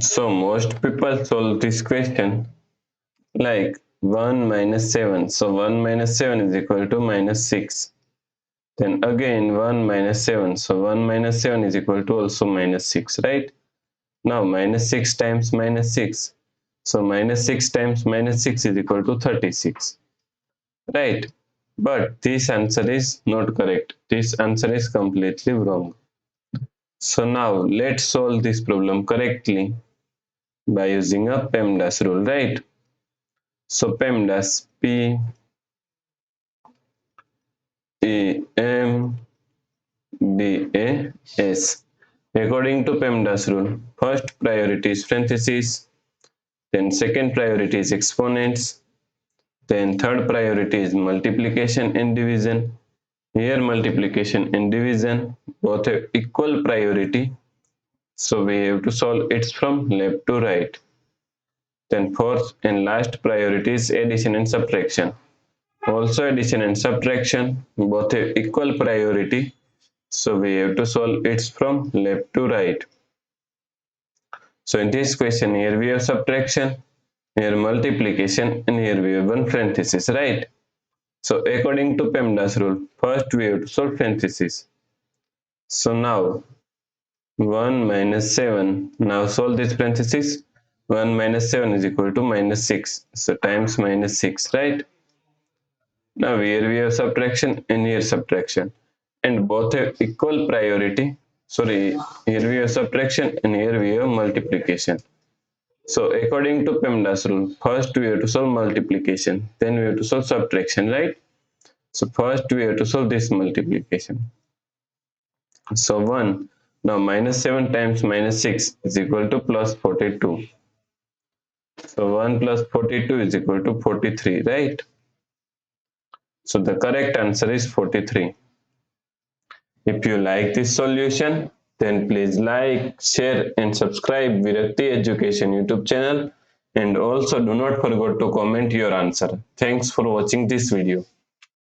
So most people solve this question like 1 minus 7. So 1 minus 7 is equal to minus 6. Then again 1 minus 7. So 1 minus 7 is equal to also minus 6, right? Now minus 6 times minus 6. So minus 6 times minus 6 is equal to 36, right? But this answer is not correct. This answer is completely wrong. So now let's solve this problem correctly by using a PEMDAS rule, right? So PEMDAS, P-E-M-D-A-S. According to PEMDAS rule, first priority is parentheses, then second priority is exponents, then third priority is multiplication and division. Here multiplication and division both have equal priority, so we have to solve it from left to right. Then fourth and last priority is addition and subtraction. Also addition and subtraction both have equal priority, so we have to solve it from left to right. So in this question, here we have subtraction, here multiplication, and here we have one parenthesis, right? So according to PEMDAS rule, first we have to solve parenthesis. So now 1 minus 7, now solve this parenthesis. 1 minus 7 is equal to minus 6, so times minus 6, right? Now here we have subtraction and here subtraction, and both have equal priority. Sorry, here we have subtraction and here we have multiplication. So according to PEMDAS rule, first we have to solve multiplication, then we have to solve subtraction, right? So first we have to solve this multiplication. So 1, now minus 7 times minus 6 is equal to plus 42. So 1 plus 42 is equal to 43, right? So the correct answer is 43. If you like this solution, then please like, share and subscribe Virakti Education YouTube channel, and also do not forget to comment your answer. Thanks for watching this video.